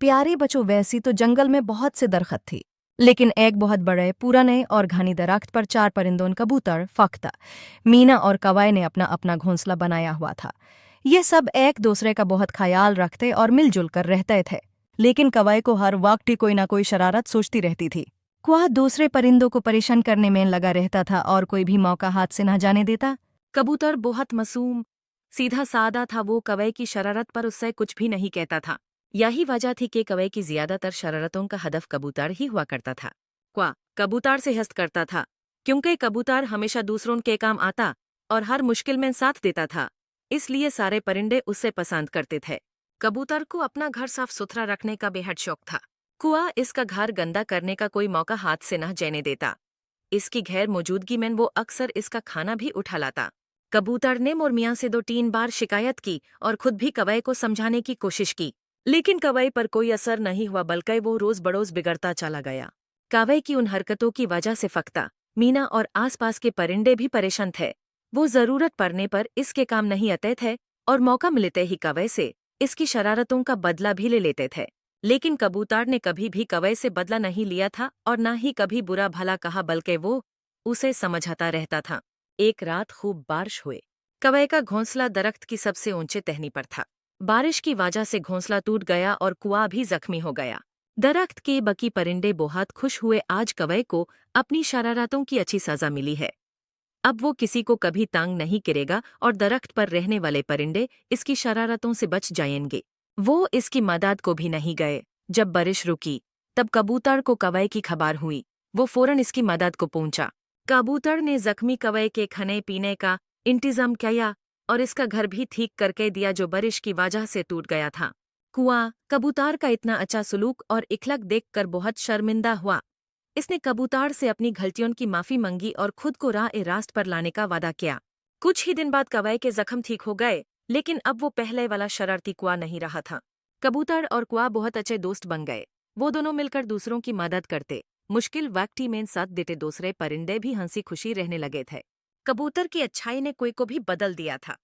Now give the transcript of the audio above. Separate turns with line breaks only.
प्यारे बच्चों, वैसी तो जंगल में बहुत से दरख्त थी, लेकिन एक बहुत बड़े पुराने और घने दरख्त पर चार परिंदों कबूतर, फख्ता, मीना और कवाए ने अपना अपना घोंसला बनाया हुआ था। ये सब एक दूसरे का बहुत ख्याल रखते और मिलजुल कर रहते थे। लेकिन कवाए को हर वक्त ही कोई ना कोई शरारत सोचती रहती थी। कुआ दूसरे परिंदों को परेशान करने में लगा रहता था और कोई भी मौका हाथ से न जाने देता।
कबूतर बहुत मासूम, सीधा सादा था। वो कौवे की शरारत पर उससे कुछ भी नहीं कहता था। यही वजह थी कि कौवे की ज्यादातर शरारतों का हदफ कबूतर ही हुआ करता था। क्वा कबूतर से हस्त करता था, क्योंकि कबूतर हमेशा दूसरों के काम आता और हर मुश्किल में साथ देता था। इसलिए सारे परिंदे उससे पसंद करते थे। कबूतर को अपना घर साफ सुथरा रखने का बेहद शौक था। कुआ इसका घर गंदा करने का कोई मौका हाथ से न जाने देता। इसकी गैर मौजूदगी में वो अक्सर इसका खाना भी उठा लाता। कबूतर ने मोरमियां से 2-3 बार शिकायत की और खुद भी कौवे को समझाने की कोशिश की, लेकिन कौवे पर कोई असर नहीं हुआ, बल्कि वो रोज बरोज बिगड़ता चला गया। कौवे की उन हरकतों की वजह से फख्ता, मीना और आसपास के परिंदे भी परेशान थे। वो जरूरत पड़ने पर इसके काम नहीं आते थे और मौका मिलते ही कौवे से इसकी शरारतों का बदला भी ले लेते थे। लेकिन कबूतर ने कभी भी कौवे से बदला नहीं लिया था और न ही कभी बुरा भला कहा, बल्कि वो उसे समझाता रहता था। एक रात खूब बारिश हुए। कौवे का घोंसला दरख्त की सबसे ऊंचे टहनी पर था। बारिश की वजह से घोंसला टूट गया और कुआ भी जख्मी हो गया। दरख्त के बाकी परिंदे बहुत खुश हुए, आज कौवे को अपनी शरारतों की अच्छी सजा मिली है। अब वो किसी को कभी तंग नहीं करेगा और दरख्त पर रहने वाले परिंदे इसकी शरारतों से बच जाएंगे। वो इसकी मदद को भी नहीं गए। जब बारिश रुकी तब कबूतर को कौवे की खबर हुई। वो फौरन इसकी मदद को पहुंचा। कबूतर ने जख्मी कौवे के खाने पीने का इंतजाम किया और इसका घर भी ठीक करके दिया, जो बारिश की वजह से टूट गया था। कुआ कबूतर का इतना अच्छा सलूक और इखलाक देखकर बहुत शर्मिंदा हुआ। इसने कबूतर से अपनी गलतियों की माफी मांगी और खुद को रास्त पर लाने का वादा किया। कुछ ही दिन बाद कौवे के जख्म ठीक हो गए, लेकिन अब वो पहले वाला शरारती कुआ नहीं रहा था। कबूतर और कुआ बहुत अच्छे दोस्त बन गए। वो दोनों मिलकर दूसरों की मदद करते, मुश्किल वक्त में साथ देते। दूसरे परिंदे भी हंसी खुशी रहने लगे थे। कबूतर की अच्छाई ने कोई को भी बदल दिया था।